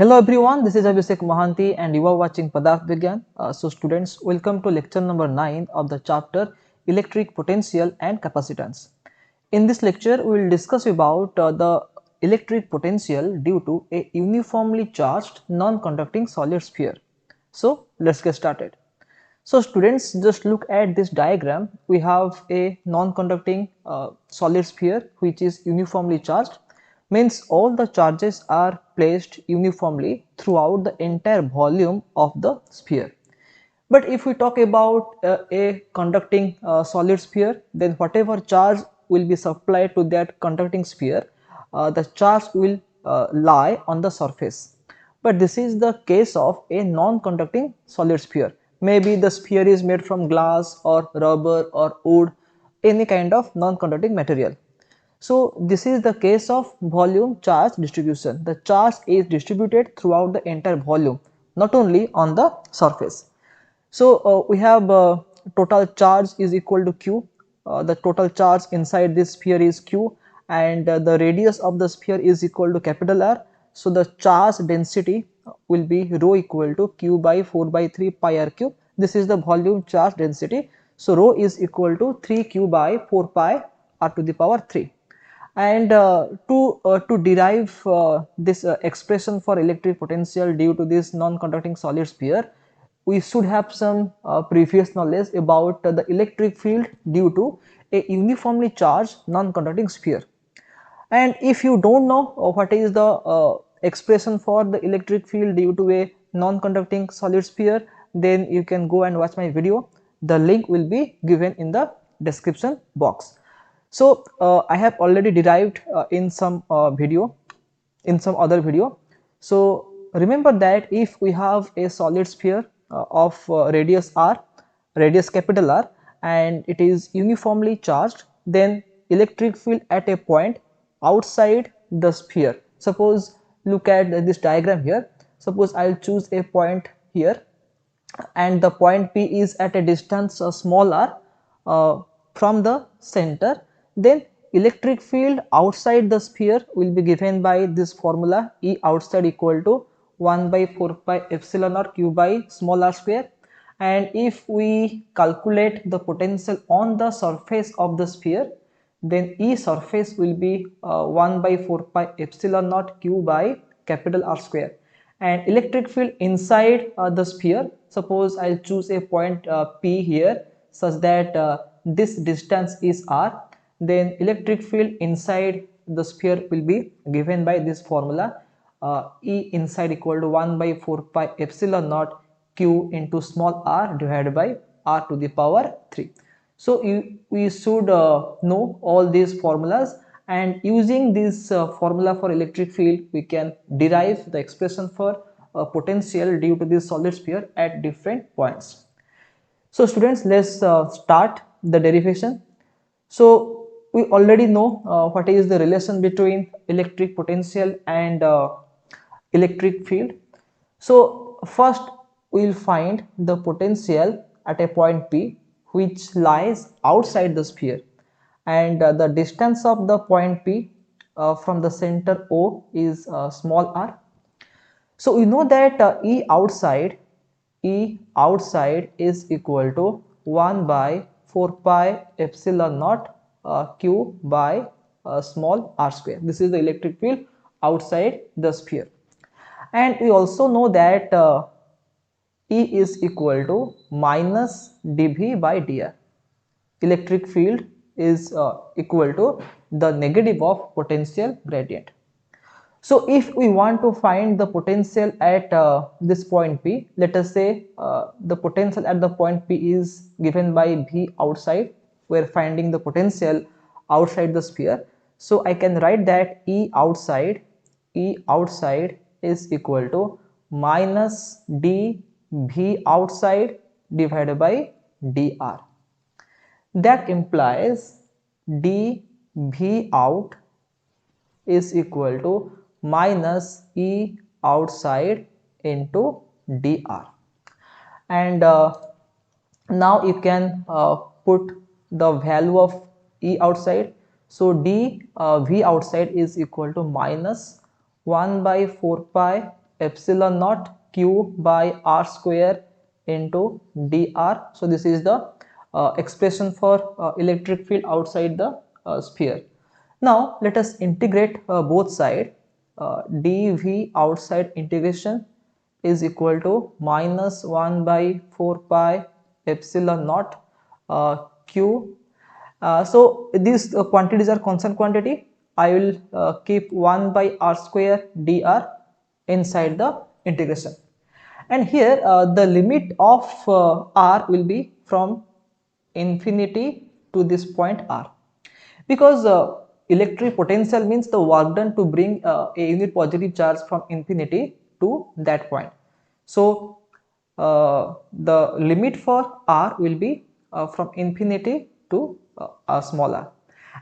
Hello everyone, this is Abhishek Mahanti and you are watching Padarth Vigyan. So students, welcome to lecture number 9 of the chapter Electric Potential and Capacitance. In this lecture, we will discuss about the electric potential due to a uniformly charged non-conducting solid sphere. So let's get started. So students, just look at this diagram. We have a non-conducting solid sphere which is uniformly charged, means all the charges are placed uniformly throughout the entire volume of the sphere. But if we talk about a conducting solid sphere, then whatever charge will be supplied to that conducting sphere, the charge will lie on the surface. But this is the case of a non-conducting solid sphere. Maybe the sphere is made from glass or rubber or wood, any kind of non-conducting material. So this is the case of volume charge distribution. The charge is distributed throughout the entire volume, not only on the surface. So we have total charge is equal to q. The total charge inside this sphere is q, and the radius of the sphere is equal to capital R. So the charge density will be rho equal to q by 4 by 3 pi r cube. This is the volume charge density. So rho is equal to 3q by 4 pi r to the power 3. And to derive this expression for electric potential due to this non-conducting solid sphere, we should have some previous knowledge about the electric field due to a uniformly charged non-conducting sphere. And if you don't know what is the expression for the electric field due to a non-conducting solid sphere, then you can go and watch my video. The link will be given in the description box. So I have already derived in some video, in some other video. So remember that if we have a solid sphere of radius r, radius capital R, and it is uniformly charged, then electric field at a point outside the sphere. Suppose look at this diagram here. Suppose I will choose a point here, and the point P is at a distance small r from the center, then electric field outside the sphere will be given by this formula E outside equal to 1 by 4 pi epsilon naught q by small r square. And if we calculate the potential on the surface of the sphere, then E surface will be 1 by 4 pi epsilon naught q by capital R square. And electric field inside the sphere, suppose I'll choose a point P here such that this distance is R, then electric field inside the sphere will be given by this formula E inside equal to 1 by 4 pi epsilon naught q into small r divided by r to the power 3. So we should know all these formulas, and using this formula for electric field we can derive the expression for potential due to this solid sphere at different points. So students, let's start the derivation. So we already know what is the relation between electric potential and electric field. So first we will find the potential at a point P which lies outside the sphere, and the distance of the point P from the center O is small r. So we know that E outside is equal to 1 by 4 pi epsilon naught q by small r square. This is the electric field outside the sphere. And we also know that E is equal to minus dV by dr. Electric field is equal to the negative of potential gradient. So if we want to find the potential at this point P, let us say the potential at the point P is given by V outside. We are finding the potential outside the sphere. So I can write that E outside is equal to minus d V outside divided by dr. That implies dV out is equal to minus E outside into dr. And now you can put the value of E outside. So V outside is equal to minus 1 by 4 pi epsilon naught q by r square into dr. So this is the expression for electric field outside the sphere. Now let us integrate both sides. dv outside integration is equal to minus 1 by 4 pi epsilon naught q. So these quantities are constant quantity. I will keep 1 by r square dr inside the integration, and here the limit of r will be from infinity to this point r, because electric potential means the work done to bring a unit positive charge from infinity to that point. So the limit for r will be from infinity to small r,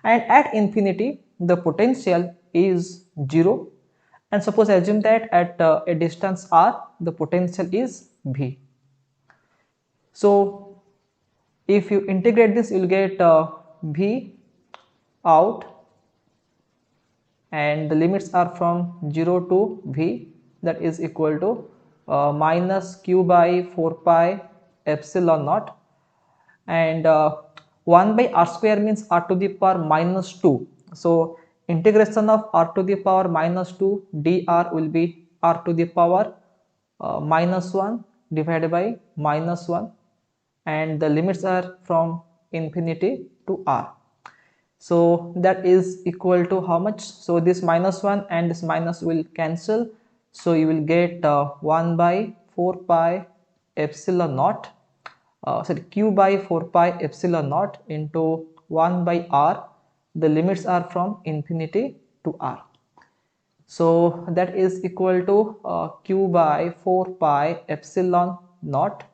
and at infinity the potential is 0, and suppose assume that at a distance r the potential is v. So if you integrate this, you will get v out, and the limits are from 0 to v, that is equal to minus q by 4 pi epsilon naught, and 1 by r square means r to the power minus 2. So integration of r to the power minus 2 dr will be r to the power minus 1 divided by minus 1, and the limits are from infinity to r. So that is equal to how much? So this minus 1 and this minus will cancel, so you will get 1 by 4 pi epsilon naught, sorry, q by 4 pi epsilon naught into 1 by r. The limits are from infinity to r. So that is equal to q by 4 pi epsilon naught.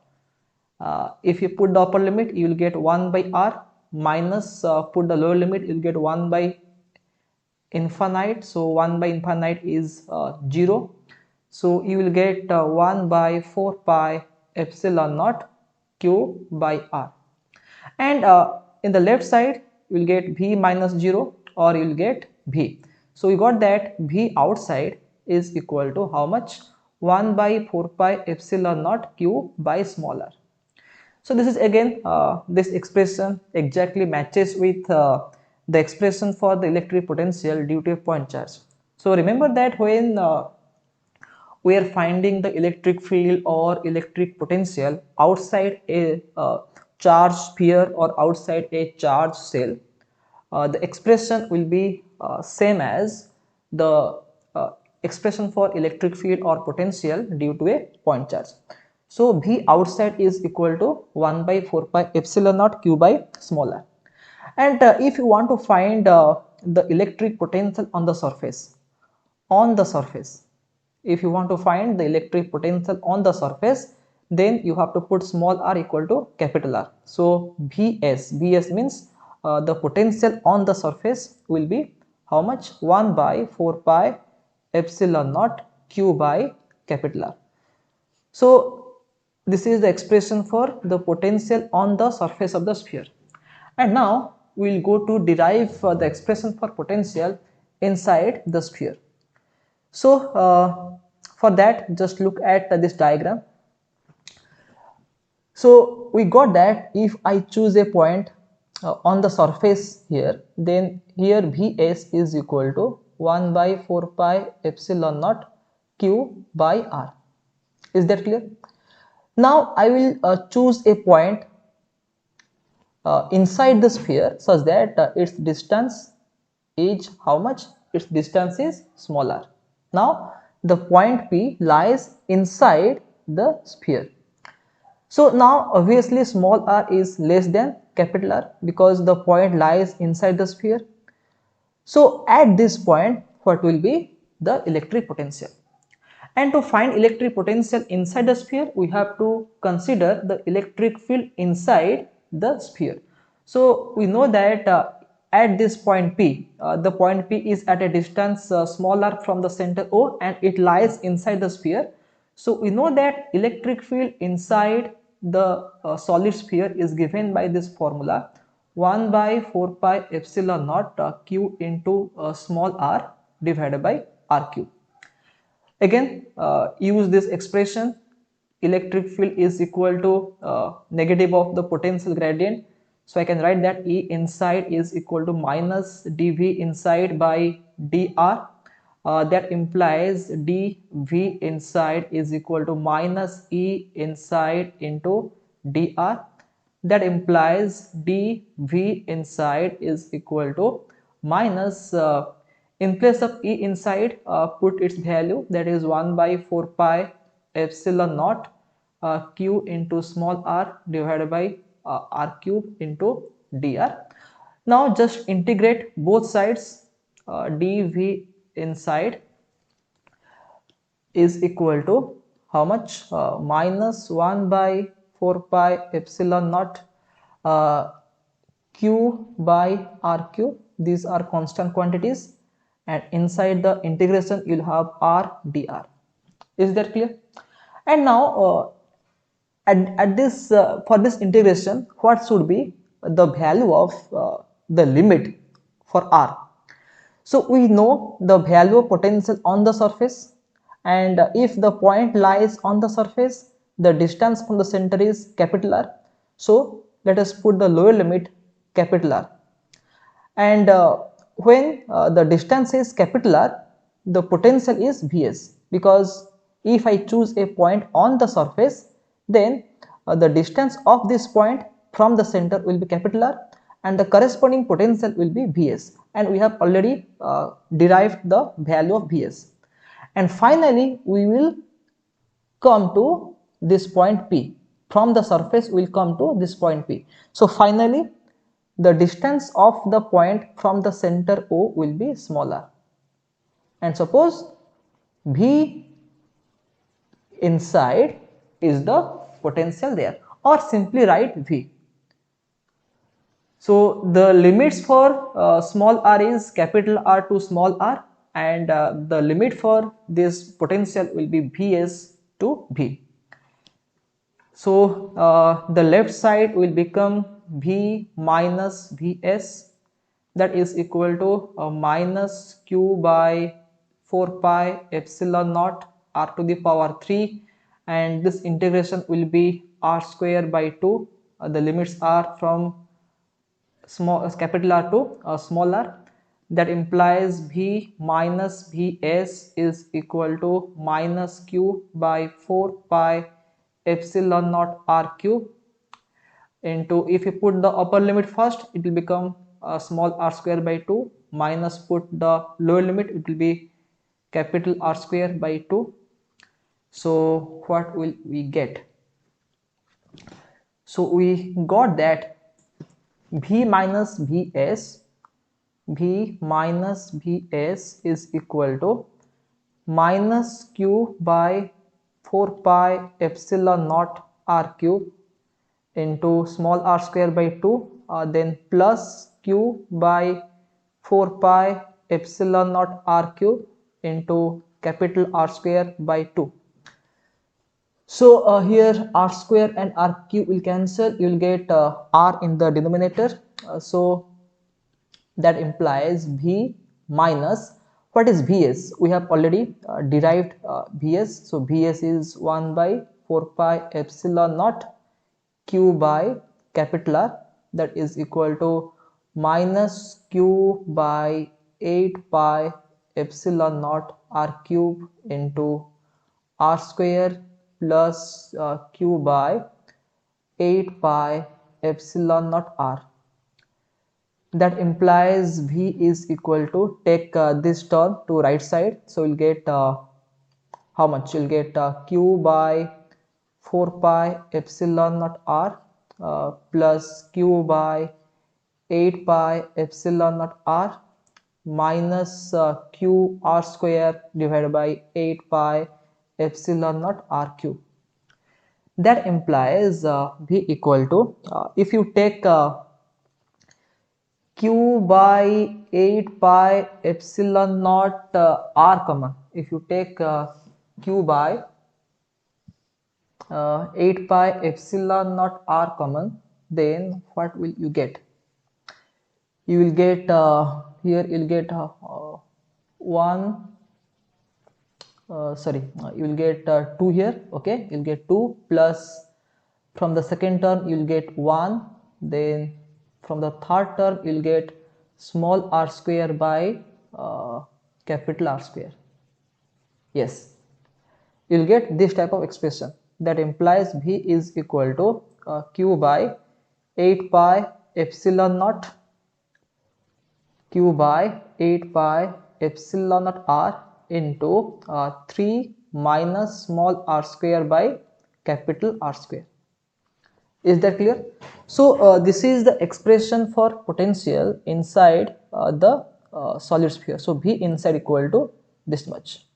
If you put the upper limit, you will get 1 by r, minus put the lower limit, you will get 1 by infinite. So 1 by infinite is 0. So you will get 1 by 4 pi epsilon naught q by r, and in the left side you will get v minus 0, or you will get v. So we got that v outside is equal to how much? 1 by 4 pi epsilon naught q by small r. So this is again this expression exactly matches with the expression for the electric potential due to a point charge. So remember that when we are finding the electric field or electric potential outside a charged sphere or outside a charged cell, the expression will be same as the expression for electric field or potential due to a point charge. So V outside is equal to 1 by 4 pi epsilon naught q by small r. And if you want to find the electric potential on the surface, if you want to find the electric potential on the surface, then you have to put small r equal to capital R. So Vs means the potential on the surface will be how much? 1 by 4 pi epsilon naught q by capital R. So this is the expression for the potential on the surface of the sphere. And now we will go to derive the expression for potential inside the sphere. So for that, just look at this diagram. So we got that if I choose a point on the surface here, then here Vs is equal to 1 by 4 pi epsilon naught q by r. Is that clear? Now I will choose a point inside the sphere such that its distance is how much? Its distance is smaller. Now the point P lies inside the sphere. So now obviously small r is less than capital R because the point lies inside the sphere. So at this point, what will be the electric potential? And to find electric potential inside the sphere, we have to consider the electric field inside the sphere. So we know that at this point P, the point P is at a distance smaller from the center O, and it lies inside the sphere. So we know that electric field inside the solid sphere is given by this formula 1 by 4 pi epsilon naught q into small r divided by r cube. Again, use this expression, electric field is equal to negative of the potential gradient. So I can write that E inside is equal to minus dV inside by dr. That implies dV inside is equal to minus E inside into dr. That implies dV inside is equal to minus in place of E inside, put its value, that is 1 by 4 pi epsilon naught q into small r divided by r cube into dr. Now just integrate both sides. Dv inside is equal to how much? Minus 1 by 4 pi epsilon naught uh, q by r cube. These are constant quantities, and inside the integration you'll have r dr. Is that clear? And now at this for this integration, what should be the value of the limit for r? So we know the value of potential on the surface, and if the point lies on the surface, the distance from the center is capital R. So let us put the lower limit capital R. And when the distance is capital R, the potential is Vs, because if I choose a point on the surface, then the distance of this point from the center will be capital R, and the corresponding potential will be Vs, and we have already derived the value of Vs. And finally we will come to this point P. From the surface we will come to this point P. So finally the distance of the point from the center O will be smaller, and suppose V inside is the potential there, or simply write V. So the limits for small r is capital R to small r, and the limit for this potential will be Vs to V. So the left side will become V minus Vs, that is equal to minus q by 4 pi epsilon naught r to the power 3, and this integration will be r square by 2. The limits are from small capital R to small r. That implies V minus Vs is equal to minus q by 4 pi epsilon naught r cube into, if you put the upper limit first, it will become small r square by 2, minus put the lower limit, it will be capital R square by 2. So what will we get? So we got that V minus Vs is equal to minus q by 4 pi epsilon naught r cube into small r square by 2, then plus q by 4 pi epsilon naught r cube into capital R square by 2. So here r square and r cube will cancel, you will get r in the denominator. So that implies V minus, what is Vs? We have already derived Vs. So Vs is 1 by 4 pi epsilon naught q by capital R, that is equal to minus q by 8 pi epsilon naught r cube into r square plus q by 8 pi epsilon naught r. That implies V is equal to, take this term to right side, so you'll get how much? You'll get q by 4 pi epsilon naught r plus q by 8 pi epsilon naught r minus q r square divided by 8 pi epsilon naught r cube. That implies V equal to, if you take q by 8 pi epsilon naught r common, if you take q by 8 pi epsilon naught r common, then what will you get? You will get here you will get 1 you will get 2 here. Okay, you will get 2 plus from the second term you will get 1, then from the third term you will get small r square by capital R square. Yes, you will get this type of expression that implies V is equal to Q by 8 pi epsilon naught Q by 8 pi epsilon naught R into 3 minus small r square by capital R square. Is that clear? So this is the expression for potential inside the solid sphere. So V inside equal to this much.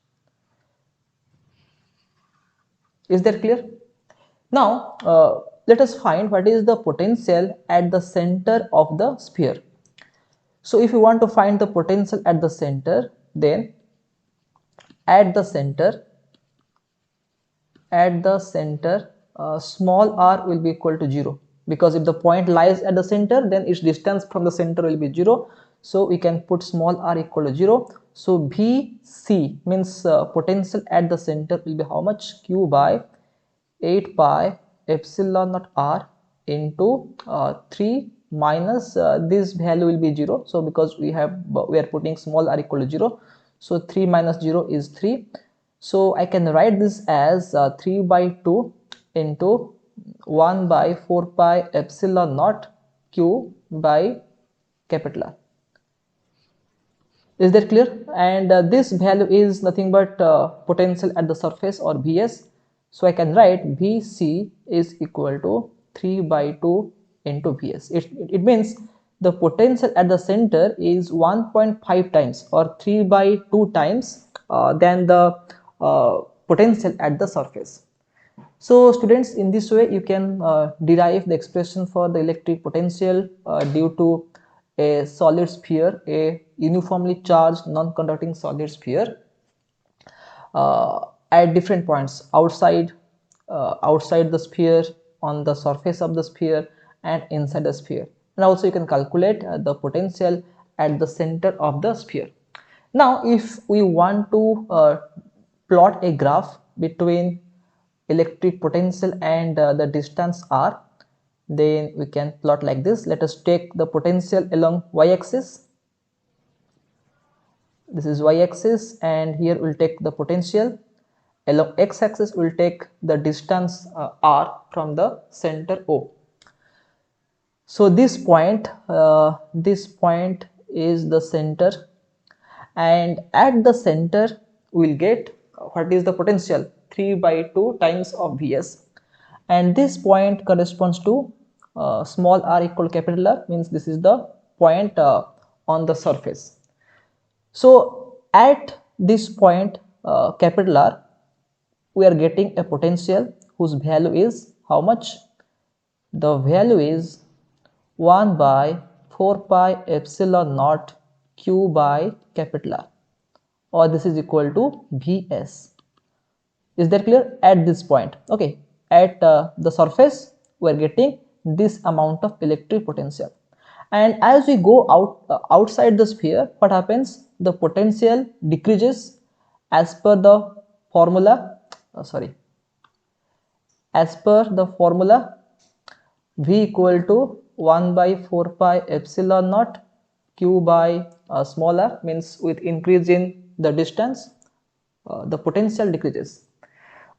Is that clear? Now let us find what is the potential at the center of the sphere. So if you want to find the potential at the center, then at the center small r will be equal to 0, because if the point lies at the center, then its distance from the center will be 0. So we can put small r equal to 0. So Vc means potential at the center will be how much? Q by 8 pi epsilon naught r into 3 minus this value will be 0. So because we are putting small r equal to 0, so 3 minus 0 is 3. So I can write this as 3 by 2 into 1 by 4 pi epsilon naught q by capital R. Is that clear? And this value is nothing but potential at the surface, or Vs. So I can write Vc is equal to 3 by 2 into Vs. It means the potential at the center is 1.5 times or 3 by 2 times than the potential at the surface. So students, in this way you can derive the expression for the electric potential due to a solid sphere, a uniformly charged non-conducting solid sphere at different points outside the sphere, on the surface of the sphere, and inside the sphere. And also you can calculate the potential at the center of the sphere. Now if we want to plot a graph between electric potential and the distance r, then we can plot like this. Let us take the potential along y-axis. This is y-axis, and here we'll take the potential. Along x-axis we'll take the distance r from the center O. So this point is the center, and at the center we'll get what is the potential? 3 by 2 times of Vs, and this point corresponds to small r equal capital R, means this is the point on the surface. So at this point capital R, we are getting a potential whose value is how much? The value is 1 by 4 pi epsilon naught q by capital R, or this is equal to Vs. Is that clear? At this point, okay, at the surface we are getting this amount of electric potential, and as we go outside the sphere, what happens? The potential decreases as per the formula. As per the formula, V equal to 1 by 4 pi epsilon naught q by small r, means with increase in the distance the potential decreases.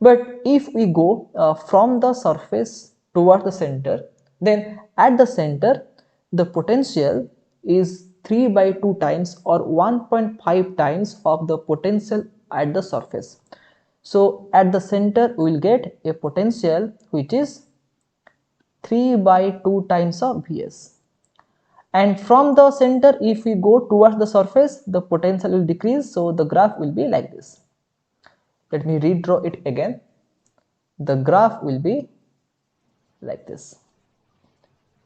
But if we go from the surface towards the center, then at the center the potential is 3 by 2 times or 1.5 times of the potential at the surface. So at the center we will get a potential which is 3 by 2 times of Vs, and from the center if we go towards the surface, the potential will decrease. So the graph will be like this. Let me redraw it again. The graph will be like this.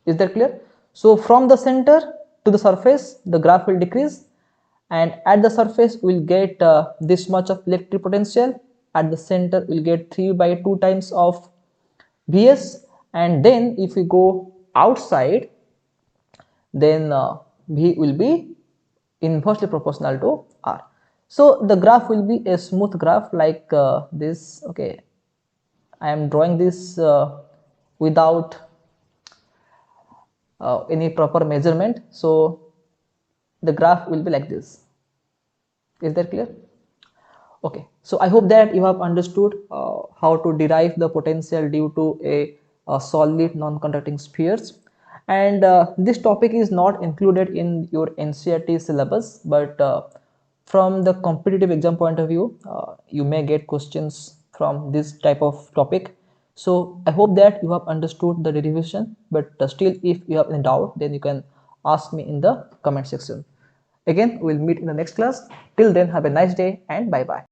Is that clear? So from the center to the surface the graph will decrease, and at the surface we will get this much of electric potential. At the center we will get 3 by 2 times of Vs, and then if we go outside, then V will be inversely proportional to R. So the graph will be a smooth graph like this. Okay, I am drawing this without any proper measurement, so the graph will be like this. Is that clear? Okay, so I hope that you have understood how to derive the potential due to a solid non-conducting spheres. And this topic is not included in your NCERT syllabus, but from the competitive exam point of view, you may get questions from this type of topic. So I hope that you have understood the derivation, but still if you have any doubt, then you can ask me in the comment section. Again, we'll meet in the next class. Till then, have a nice day and bye bye.